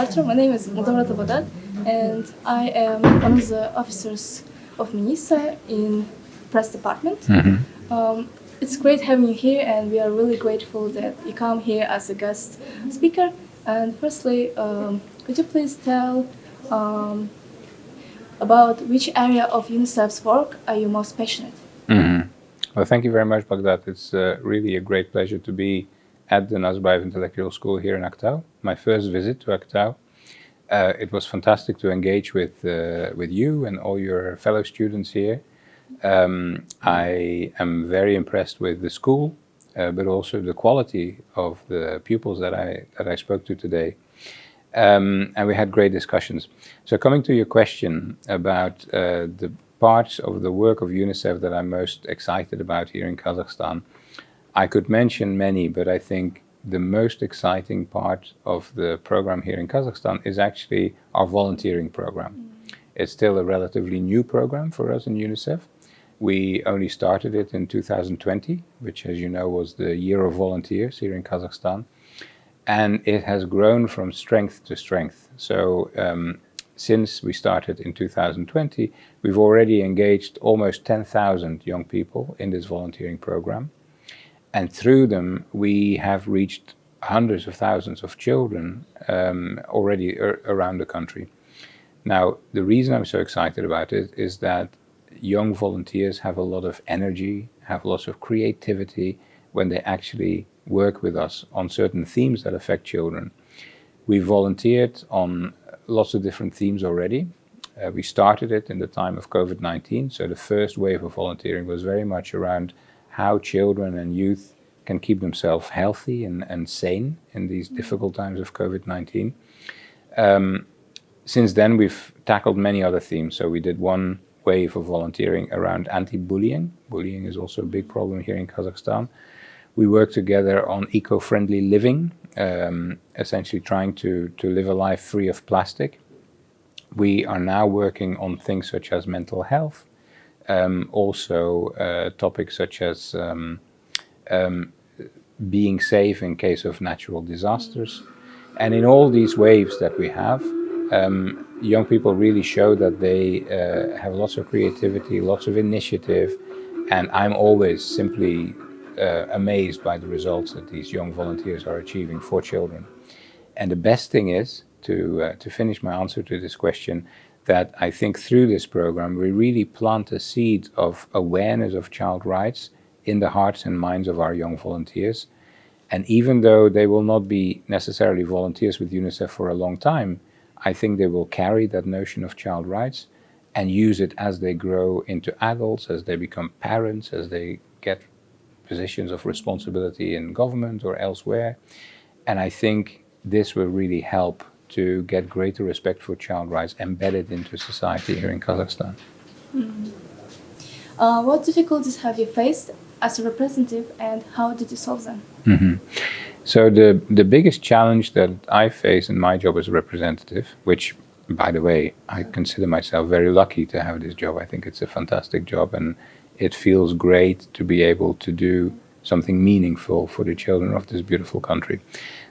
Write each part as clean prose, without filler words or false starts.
Arthur. My name is Badat, and I am one of the officers of MINISA in press department. It's great having you here, and we are really grateful that you come here as a guest speaker. And firstly, could you please tell about which area of UNICEF's work are you most passionate? Well, thank you very much, Baghdad. It's really a great pleasure to be at the Nazarbayev Intellectual School here in Aktau. My first visit to Aktau. It was fantastic to engage with you and all your fellow students here. I am very impressed with the school, but also the quality of the pupils that I spoke to today. And we had great discussions. So coming to your question about the parts of the work of UNICEF that I'm most excited about here in Kazakhstan, I could mention many, but I think the most exciting part of the program here in Kazakhstan is actually our volunteering program. It's still a relatively new program for us in UNICEF. We only started it in 2020, which, as you know, was the year of volunteers here in Kazakhstan. And it has grown from strength to strength. So since we started in 2020, we've already engaged almost 10,000 young people in this volunteering program. And through them, we have reached hundreds of thousands of children already around the country. Now, the reason I'm so excited about it is that young volunteers have a lot of energy, have lots of creativity when they actually work with us on certain themes that affect children. We volunteered on lots of different themes already. We started it in the time of COVID-19, so the first wave of volunteering was very much around how children and youth can keep themselves healthy and sane in these difficult times of COVID-19. Since then, we've tackled many other themes. So we did one wave of volunteering around anti-bullying. Bullying is also a big problem here in Kazakhstan. We work together on eco-friendly living, essentially trying to live a life free of plastic. We are now working on things such as mental health, also topics such as being safe in case of natural disasters. And in all these waves that we have, young people really show that they have lots of creativity, lots of initiative, and I'm always simply amazed by the results that these young volunteers are achieving for children. And the best thing is, to finish my answer to this question, that I think through this program we really plant a seed of awareness of child rights in the hearts and minds of our young volunteers. And even though they will not be necessarily volunteers with UNICEF for a long time, I think they will carry that notion of child rights and use it as they grow into adults, as they become parents, as they get positions of responsibility in government or elsewhere. And I think this will really help to get greater respect for child rights embedded into society here in Kazakhstan. What difficulties have you faced as a representative, and how did you solve them? So the biggest challenge that I face in my job as a representative, which, by the way, I consider myself very lucky to have this job. I think it's a fantastic job, and it feels great to be able to do something meaningful for the children of this beautiful country.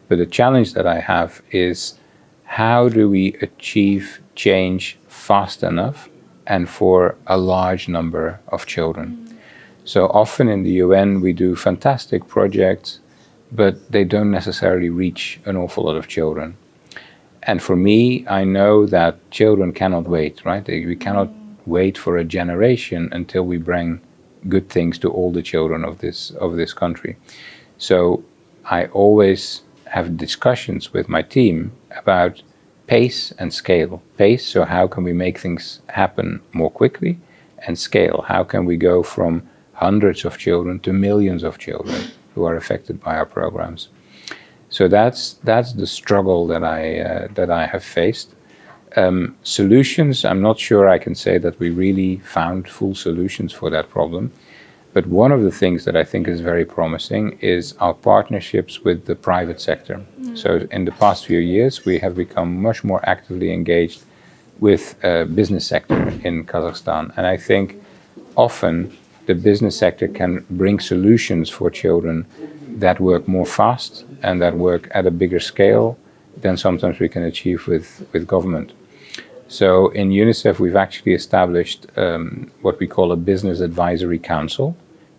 But the challenge that I have is, how do we achieve change fast enough and for a large number of children? So often in the UN we do fantastic projects, but they don't necessarily reach an awful lot of children. And for me, I know that children cannot wait, right? We cannot wait for a generation until we bring good things to all the children of this country. So I always have discussions with my team about pace and scale. Pace, so how can we make things happen more quickly? And scale, how can we go from hundreds of children to millions of children who are affected by our programs? So that's the struggle that I have faced. Solutions, I'm not sure I can say that we really found full solutions for that problem. But one of the things that I think is very promising is our partnerships with the private sector. So in the past few years, we have become much more actively engaged with business sector in Kazakhstan. And I think often the business sector can bring solutions for children that work more fast and that work at a bigger scale than sometimes we can achieve with government. So in UNICEF, we've actually established what we call a business advisory council.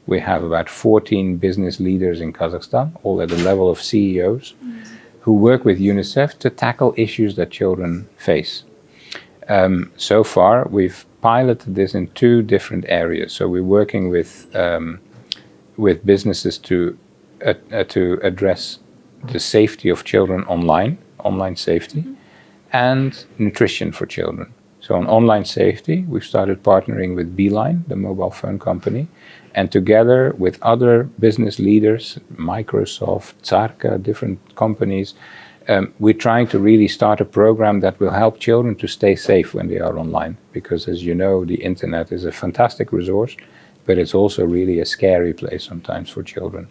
We have about 14 business leaders in Kazakhstan, all at the level of CEOs, who work with UNICEF to tackle issues that children face. So far, we've piloted this in 2 different areas. So we're working with businesses to address the safety of children online safety, and nutrition for children. So on online safety, we've started partnering with Beeline, the mobile phone company, and together with other business leaders, Microsoft, Zarka, different companies, we're trying to really start a program that will help children to stay safe when they are online. Because as you know, the internet is a fantastic resource, but it's also really a scary place sometimes for children.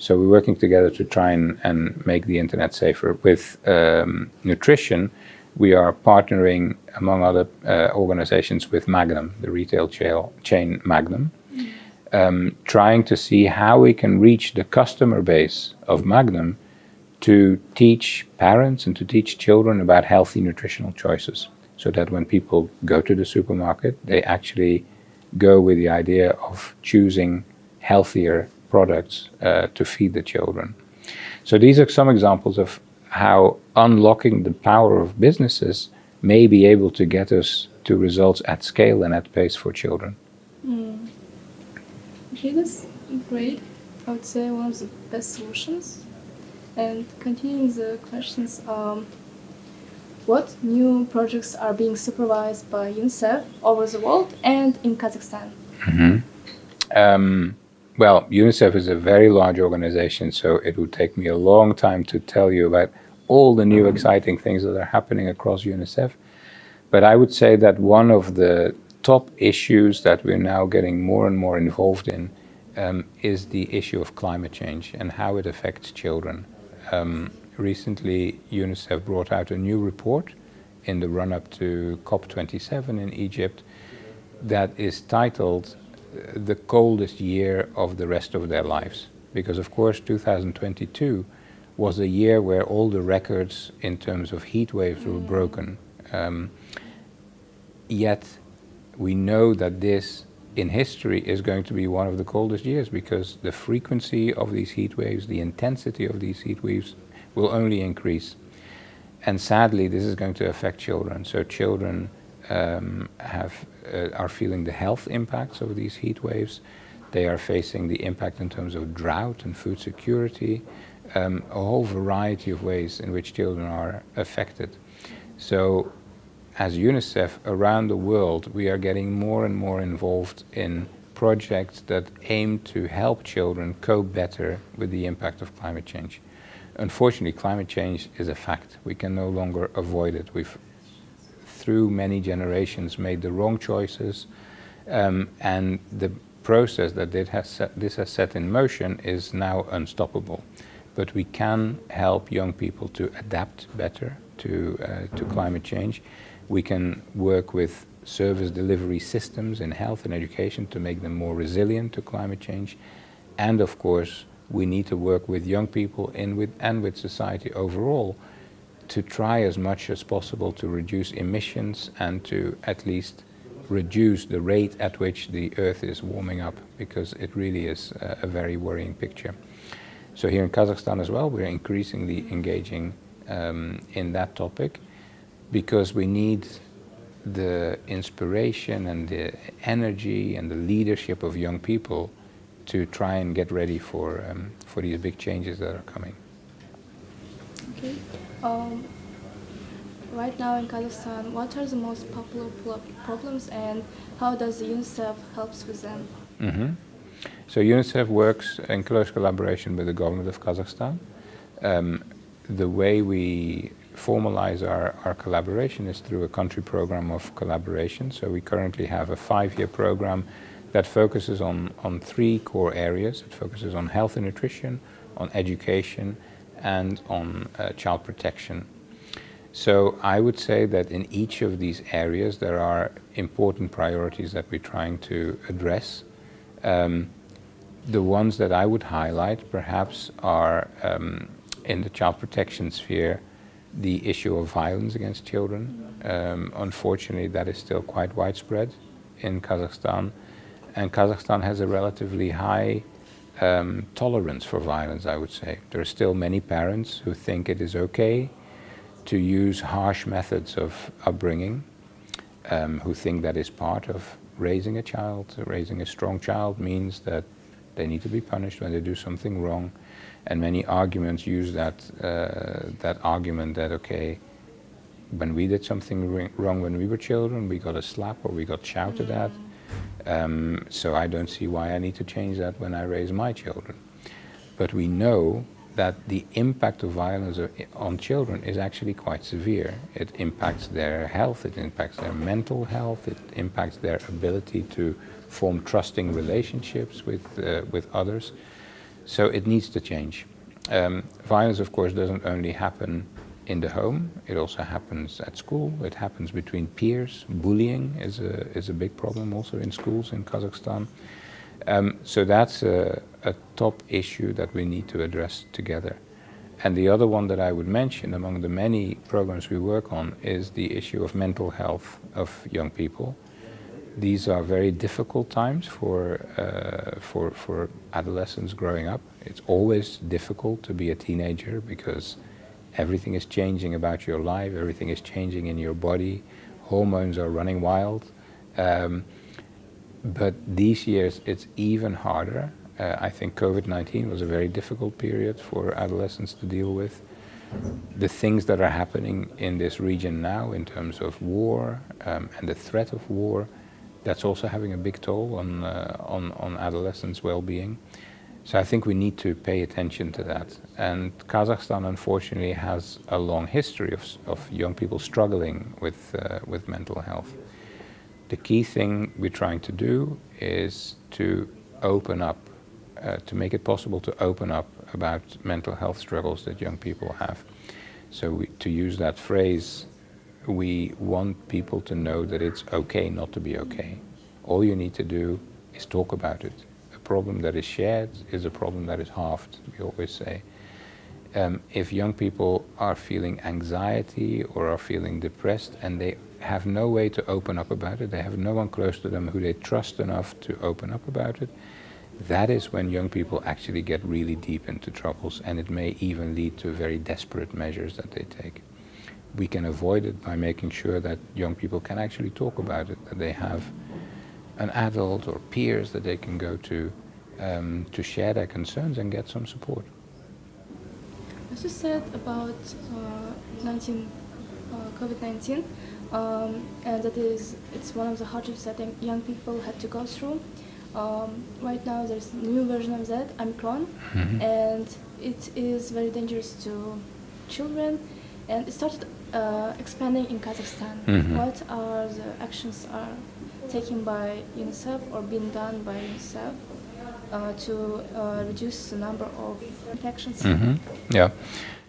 So we're working together to try and make the internet safer. With nutrition, we are partnering, among other organizations, with Magnum, the retail chain Magnum, trying to see how we can reach the customer base of Magnum to teach parents and to teach children about healthy nutritional choices, so that when people go to the supermarket, they actually go with the idea of choosing healthier products to feed the children. So these are some examples of how unlocking the power of businesses may be able to get us to results at scale and at pace for children. Okay, that's great. I would say one of the best solutions. And continuing the questions, what new projects are being supervised by UNICEF over the world and in Kazakhstan? Well, UNICEF is a very large organization, so it would take me a long time to tell you about all the new exciting things that are happening across UNICEF. But I would say that one of the top issues that we're now getting more and more involved in is the issue of climate change and how it affects children. Recently, UNICEF brought out a new report in the run-up to COP27 in Egypt that is titled "The Coldest Year of the Rest of Their Lives." Because of course 2022 was a year where all the records in terms of heat waves were broken. Yet we know that this in history is going to be one of the coldest years, because the frequency of these heat waves, the intensity of these heat waves will only increase. And sadly, this is going to affect children. So children are feeling the health impacts of these heat waves. They are facing the impact in terms of drought and food security, a whole variety of ways in which children are affected. So as UNICEF around the world, we are getting more and more involved in projects that aim to help children cope better with the impact of climate change. Unfortunately, climate change is a fact. We can no longer avoid it. We've, through many generations, made the wrong choices, and the process that this has set in motion is now unstoppable. But we can help young people to adapt better to climate change. We can work with service delivery systems in health and education to make them more resilient to climate change. And of course, we need to work with young people and with society overall to try as much as possible to reduce emissions and to at least reduce the rate at which the Earth is warming up, because it really is a very worrying picture. So here in Kazakhstan as well, we're increasingly engaging in that topic, because we need the inspiration and the energy and the leadership of young people to try and get ready for these big changes that are coming. Okay. Right now in Kazakhstan, what are the most popular problems, and how does the UNICEF helps with them? So UNICEF works in close collaboration with the government of Kazakhstan. The way we formalize our collaboration is through a country program of collaboration. So we currently have a 5-year program that focuses on 3 core areas. It focuses on health and nutrition, on education, and on child protection. So I would say that in each of these areas there are important priorities that we're trying to address. The ones that I would highlight perhaps are in the child protection sphere, the issue of violence against children. Unfortunately, that is still quite widespread in Kazakhstan, and Kazakhstan has a relatively high tolerance for violence, I would say. There are still many parents who think it is okay to use harsh methods of upbringing, who think that is part of raising a child. Raising a strong child means that they need to be punished when they do something wrong, and many arguments use that argument that, okay, when we did something wrong when we were children, we got a slap or we got shouted at, so I don't see why I need to change that when I raise my children. But we know that the impact of violence on children is actually quite severe. It impacts their health, it impacts their mental health, it impacts their ability to form trusting relationships with others. So it needs to change. Violence, of course, doesn't only happen in the home, it also happens at school, it happens between peers. Bullying is a big problem also in schools in Kazakhstan. So that's a top issue that we need to address together. And the other one that I would mention among the many programs we work on is the issue of mental health of young people. These are very difficult times for adolescents growing up. It's always difficult to be a teenager because everything is changing about your life, everything is changing in your body, hormones are running wild. But these years it's even harder. I think COVID-19 was a very difficult period for adolescents to deal with. The things that are happening in this region now in terms of war and the threat of war, that's also having a big toll on adolescents' well-being. So I think we need to pay attention to that. And Kazakhstan, unfortunately, has a long history of young people struggling with mental health. The key thing we're trying to do is to open up, to make it possible to open up about mental health struggles that young people have. So to use that phrase, we want people to know that it's okay not to be okay. All you need to do is talk about it. A problem that is shared is a problem that is halved, we always say. If young people are feeling anxiety or are feeling depressed and they have no way to open up about it, they have no one close to them who they trust enough to open up about it, that is when young people actually get really deep into troubles, and it may even lead to very desperate measures that they take. We can avoid it by making sure that young people can actually talk about it, that they have an adult or peers that they can go to share their concerns and get some support. As you said about COVID-19, and it's one of the hardships that young people had to go through. Right now there's a new version of that, Omicron, and it is very dangerous to children, and it started expanding in Kazakhstan. What are the actions are taken by UNICEF or being done by UNICEF to reduce the number of infections? Yeah,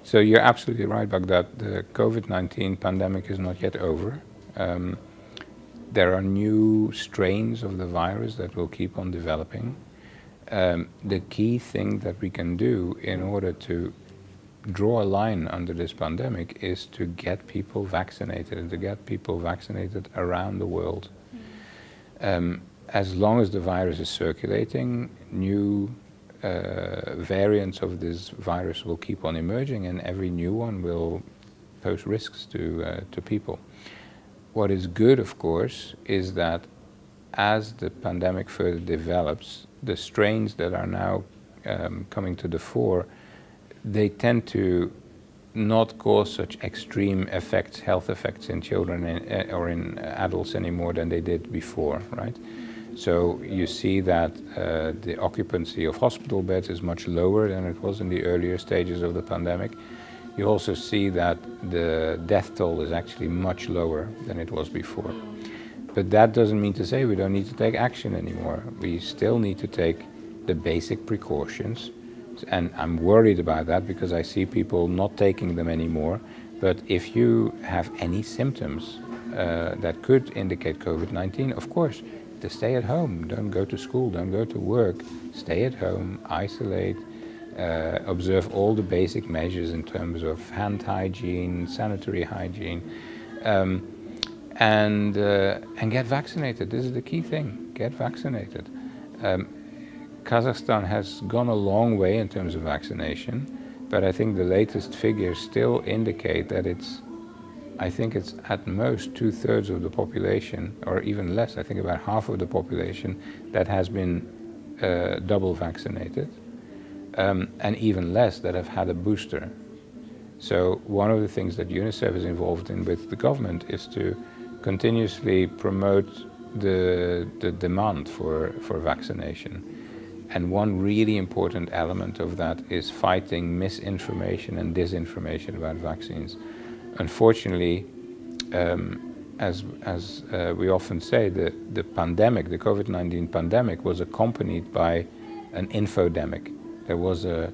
so you're absolutely right, Baghdad. The COVID-19 pandemic is not yet over. There are new strains of the virus that will keep on developing. The key thing that we can do in order to draw a line under this pandemic is to get people vaccinated, and to get people vaccinated around the world. As long as the virus is circulating, new variants of this virus will keep on emerging, and every new one will pose risks to people. What is good, of course, is that as the pandemic further develops, the strains that are now coming to the fore, they tend to not cause such extreme effects, health effects in children or in adults anymore than they did before, right? So you see that the occupancy of hospital beds is much lower than it was in the earlier stages of the pandemic. You also see that the death toll is actually much lower than it was before. But that doesn't mean to say we don't need to take action anymore. We still need to take the basic precautions. And I'm worried about that because I see people not taking them anymore. But if you have any symptoms that could indicate COVID-19, of course, to stay at home. Don't go to school, don't go to work. Stay at home, isolate. observe all the basic measures in terms of hand hygiene, sanitary hygiene, and get vaccinated. This is the key thing: get vaccinated. Kazakhstan has gone a long way in terms of vaccination, but I think the latest figures still indicate that I think it's at most 2/3 of the population, or even less. I think about half of the population that has been double vaccinated, and even less that have had a booster. So one of the things that UNICEF is involved in with the government is to continuously promote the demand for vaccination. And one really important element of that is fighting misinformation and disinformation about vaccines. Unfortunately, as we often say, the pandemic, the COVID-19 pandemic, was accompanied by an infodemic. There was a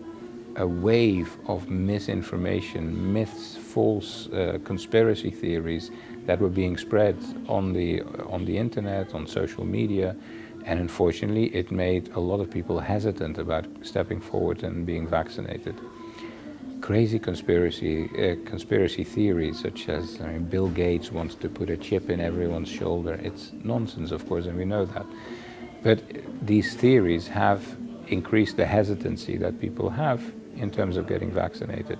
wave of misinformation, myths, false conspiracy theories that were being spread on the internet, on social media, and unfortunately it made a lot of people hesitant about stepping forward and being vaccinated. Crazy conspiracy theories such as Bill Gates wants to put a chip in everyone's shoulder. It's nonsense, of course, and we know that. But these theories have increased the hesitancy that people have in terms of getting vaccinated.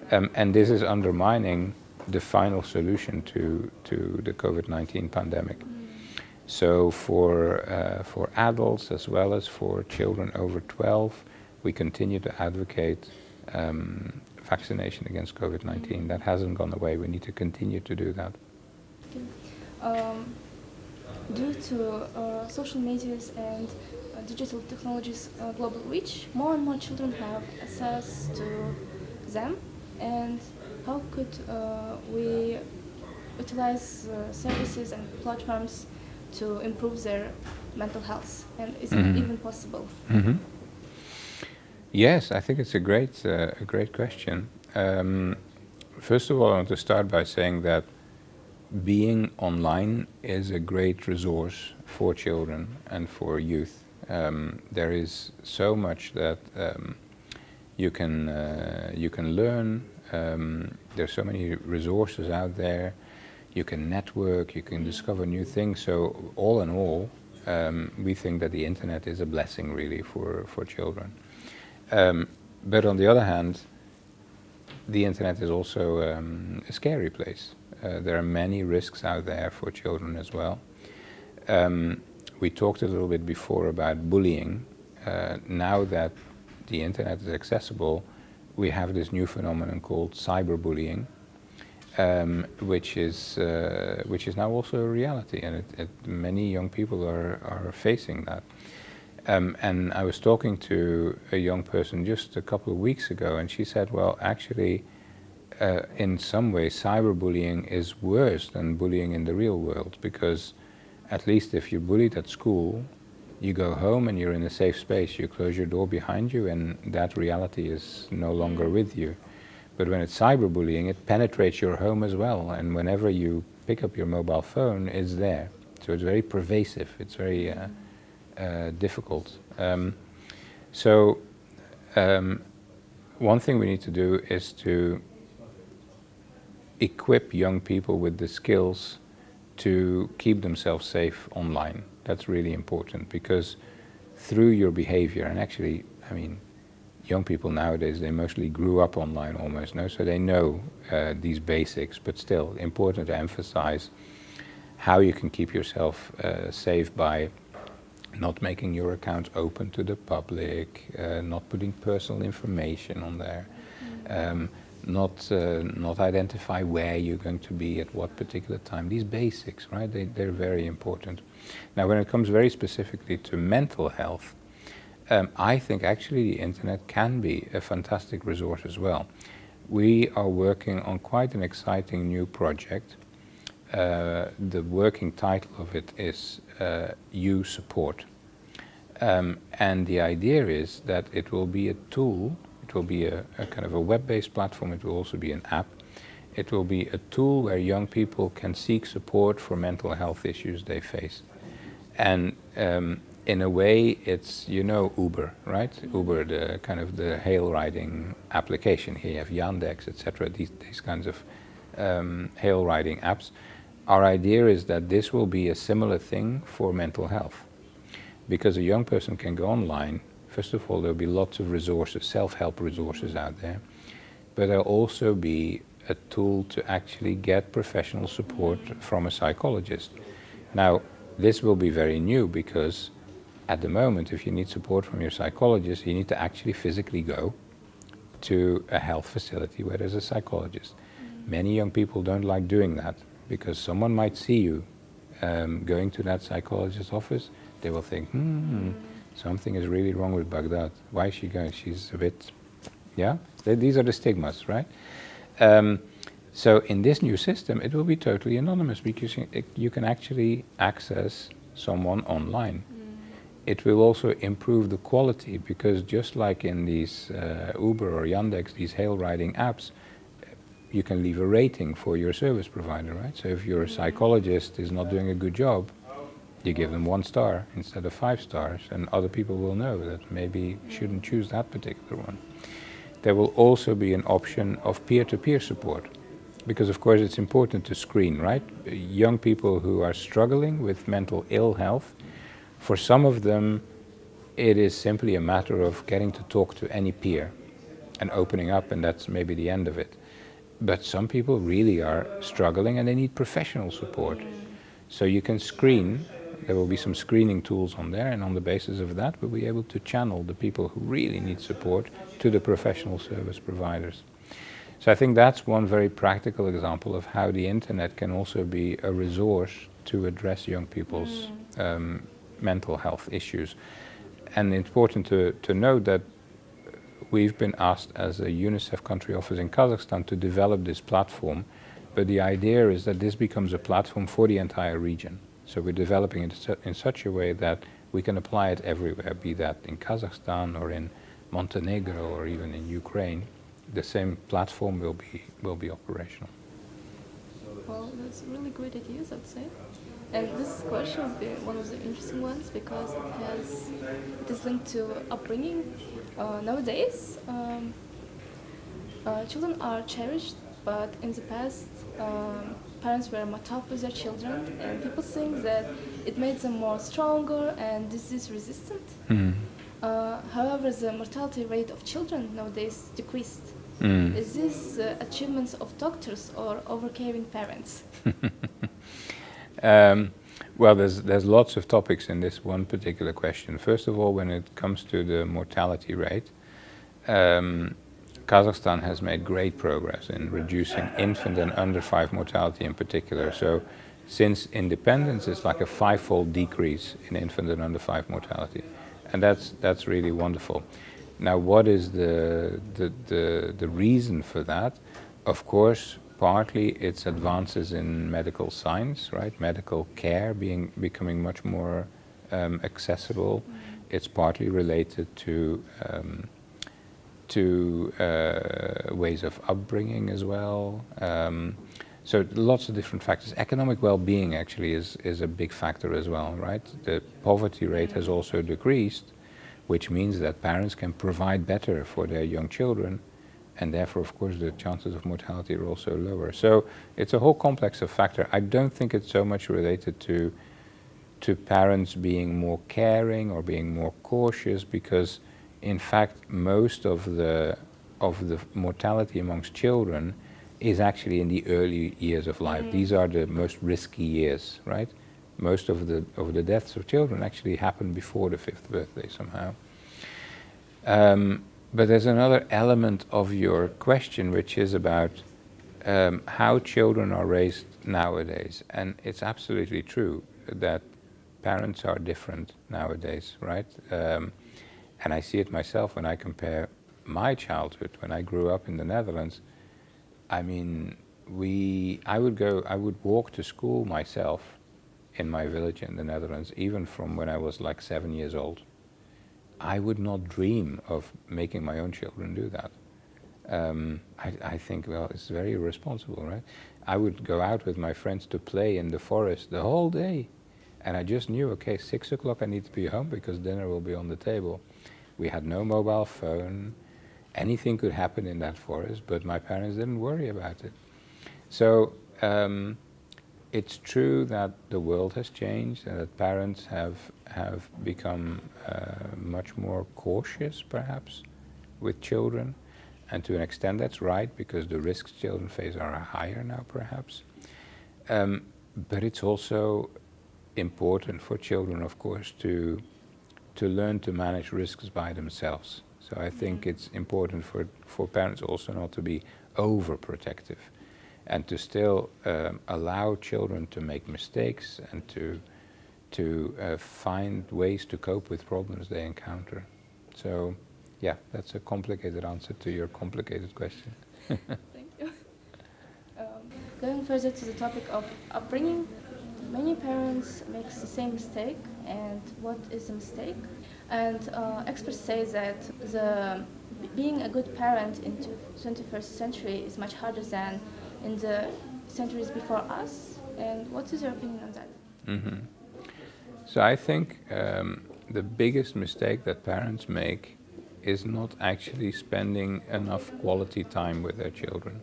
And this is undermining the final solution to the COVID-19 pandemic. So for adults as well as for children over 12, we continue to advocate vaccination against COVID-19. That hasn't gone away. We need to continue to do that. Due to social medias and digital technologies' global reach, more and more children have access to them. And how could we utilize services and platforms to improve their mental health? And is it even possible? Mm-hmm. Yes, I think it's a great question. First of all, I want to start by saying that being online is a great resource for children and for youth. There is so much that you can learn. There's so many resources out there. You can network. You can discover new things. So all in all, we think that the internet is a blessing, really, for children. But on the other hand, the internet is also a scary place. There are many risks out there for children as well. We talked a little bit before about bullying. Now that the internet is accessible, we have this new phenomenon called cyberbullying, which is now also a reality, and many young people are facing that. And I was talking to a young person just a couple of weeks ago, and she said, well, actually, in some ways, cyberbullying is worse than bullying in the real world, because at least if you're bullied at school, you go home and you're in a safe space. You close your door behind you, and that reality is no longer with you. But when it's cyberbullying, it penetrates your home as well, and whenever you pick up your mobile phone, it's there. So it's very pervasive. It's very difficult. One thing we need to do is to equip young people with the skills to keep themselves safe online. That's really important, because through your behavior, and actually, I mean, young people nowadays, they mostly grew up online almost, no? So they know these basics, but still important to emphasize how you can keep yourself safe by not making your account open to the public, not putting personal information on there, not identify where you're going to be at what particular time. These basics, right? They're very important. Now, when it comes very specifically to mental health, I think actually the internet can be a fantastic resource as well. We are working on quite an exciting new project. The working title of it is You Support. And the idea is that it will be a tool. It will be a kind of a web-based platform. It will also be an app. It will be a tool where young people can seek support for mental health issues they face. And in a way, it's, you know, Uber, right? Uber, the kind of the hail riding application. Here you have Yandex, etc. These kinds of hail riding apps. Our idea is that this will be a similar thing for mental health, because a young person can go online. First of all, there'll be lots of resources, self-help resources out there, but there'll also be a tool to actually get professional support from a psychologist. Now, this will be very new because at the moment, if you need support from your psychologist, you need to actually physically go to a health facility where there's a psychologist. Many young people don't like doing that because someone might see you going to that psychologist's office. They will think, something is really wrong with Baghdad. Why is she going? She's a bit, yeah? These are the stigmas, right? So in this new system, it will be totally anonymous because you can actually access someone online. It will also improve the quality because just like in these Uber or Yandex, these hail riding apps, you can leave a rating for your service provider, right? So if your psychologist is not doing a good job, you give them 1 star instead of 5 stars, and other people will know that maybe you shouldn't choose that particular one. There will also be an option of peer-to-peer support, because of course it's important to screen, right? Young people who are struggling with mental ill health, for some of them it is simply a matter of getting to talk to any peer and opening up, and that's maybe the end of it. But some people really are struggling and they need professional support. So you can screen, there will be some screening tools on there, and on the basis of that we'll be able to channel the people who really need support to the professional service providers. So I think that's one very practical example of how the internet can also be a resource to address young people's mental health issues. And important to note that we've been asked as a UNICEF country office in Kazakhstan to develop this platform, but the idea is that this becomes a platform for the entire region. So we're developing it in such a way that we can apply it everywhere, be that in Kazakhstan or in Montenegro or even in Ukraine. The same platform will be operational. Well, that's really great ideas, I'd say. And this question will be one of the interesting ones because it is linked to upbringing. Nowadays, children are cherished, but in the past, parents were more tough with their children, and people think that it made them more stronger and disease resistant. However, the mortality rate of children nowadays decreased. Is this achievements of doctors or overcaring parents? Well, there's lots of topics in this one particular question. First of all, when it comes to the mortality rate, Kazakhstan has made great progress in reducing infant and under 5 mortality in particular. So since independence, it's like a 5-fold decrease in infant and under 5 mortality. And that's really wonderful. Now, what is the reason for that? Of course, partly it's advances in medical science, right? Medical care becoming much more accessible. It's partly related to ways of upbringing as well. So lots of different factors. Economic well-being actually is a big factor as well, right? The poverty rate has also decreased, which means that parents can provide better for their young children, and therefore, of course, the chances of mortality are also lower. So it's a whole complex of factors. I don't think it's so much related to parents being more caring or being more cautious, because in fact most of the mortality amongst children is actually in the early years of life. These are the most risky years, right? Most of the deaths of children actually happen before the 5th birthday somehow. But there's another element of your question, which is about how children are raised nowadays. And it's absolutely true that parents are different nowadays, right? And I see it myself when I compare my childhood, when I grew up in the Netherlands. I mean, I would walk to school myself in my village in the Netherlands, even from when I was like 7 years old. I would not dream of making my own children do that. I think, well, it's very irresponsible, right? I would go out with my friends to play in the forest the whole day. And I just knew, okay, 6 o'clock I need to be home because dinner will be on the table. We had no mobile phone. Anything could happen in that forest, but my parents didn't worry about it. So it's true that the world has changed and that parents have become much more cautious, perhaps, with children. And to an extent that's right, because the risks children face are higher now, perhaps. But it's also important for children, of course, to learn to manage risks by themselves. So I think it's important for parents also not to be overprotective, and to still allow children to make mistakes and to find ways to cope with problems they encounter. So, yeah, that's a complicated answer to your complicated question. Thank you. Going further to the topic of upbringing, many parents make the same mistake, and what is a mistake? And experts say that being a good parent in the 21st century is much harder than in the centuries before us. And what is your opinion on that? Mm-hmm. So I think the biggest mistake that parents make is not actually spending enough quality time with their children.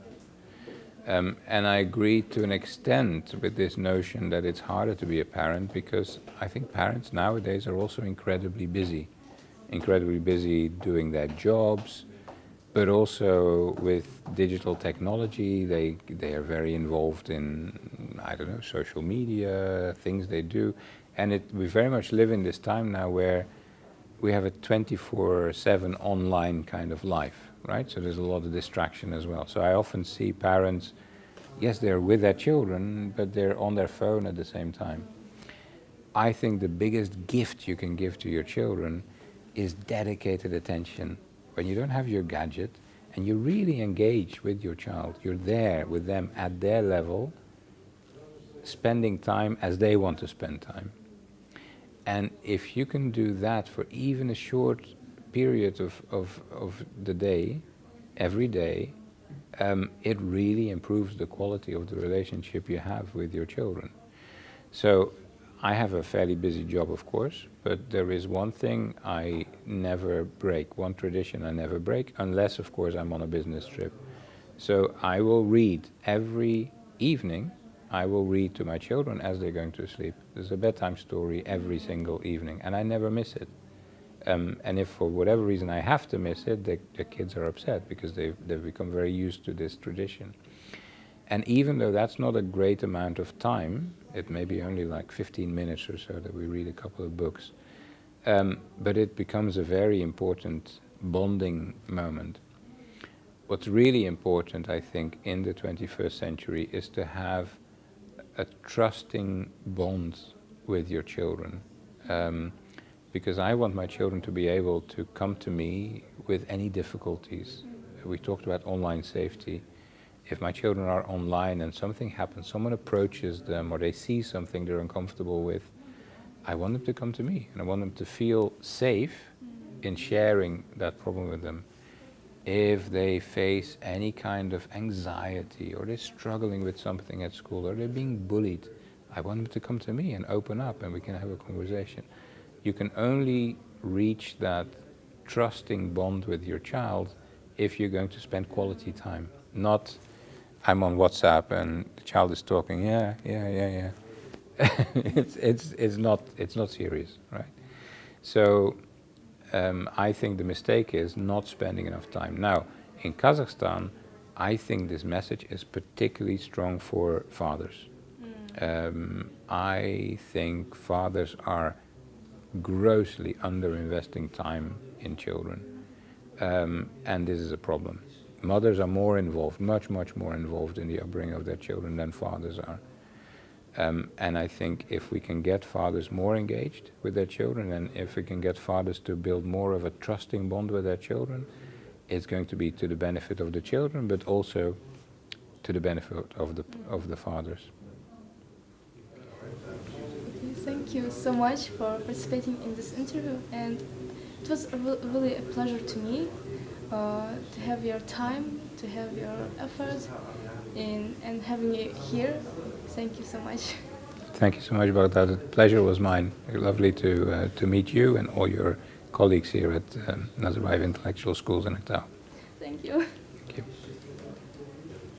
And I agree to an extent with this notion that it's harder to be a parent, because I think parents nowadays are also incredibly busy doing their jobs, but also with digital technology. They are very involved in, I don't know, social media, things they do. And we very much live in this time now where we have a 24/7 online kind of life, right? So there's a lot of distraction as well. So I often see parents, yes, they're with their children, but they're on their phone at the same time. I think the biggest gift you can give to your children is dedicated attention. When you don't have your gadget and you really engage with your child, you're there with them at their level, spending time as they want to spend time. And if you can do that for even a short period of the day, every day, it really improves the quality of the relationship you have with your children. So I have a fairly busy job, of course, but there is one thing I never break, one tradition I never break, unless, of course, I'm on a business trip. So I will read every evening. I will read to my children as they're going to sleep. There's a bedtime story every single evening, and I never miss it. And if for whatever reason I have to miss it, the kids are upset because they've become very used to this tradition. And even though that's not a great amount of time, it may be only like 15 minutes or so that we read a couple of books, but it becomes a very important bonding moment. What's really important, I think, in the 21st century is to have a trusting bond with your children. Because I want my children to be able to come to me with any difficulties. We talked about online safety. If my children are online and something happens, someone approaches them or they see something they're uncomfortable with, I want them to come to me, and I want them to feel safe in sharing that problem with them. If they face any kind of anxiety, or they're struggling with something at school, or they're being bullied, I want them to come to me and open up and we can have a conversation. You can only reach that trusting bond with your child if you're going to spend quality time. Not, I'm on WhatsApp and the child is talking, yeah. It's not serious, right? So I think the mistake is not spending enough time. Now, in Kazakhstan, I think this message is particularly strong for fathers. I think fathers are grossly underinvesting time in children, and this is a problem. Mothers are more involved, much more involved in the upbringing of their children than fathers are. And I think if we can get fathers more engaged with their children, and if we can get fathers to build more of a trusting bond with their children, it's going to be to the benefit of the children, but also to the benefit of the fathers. Thank you so much for participating in this interview, and it was really a pleasure to me to have your time, to have your effort, and having you here. Thank you so much. Thank you so much, Baghdad. The pleasure was mine. Lovely to meet you and all your colleagues here at Nazarbayev Intellectual Schools in Aktau. Thank you.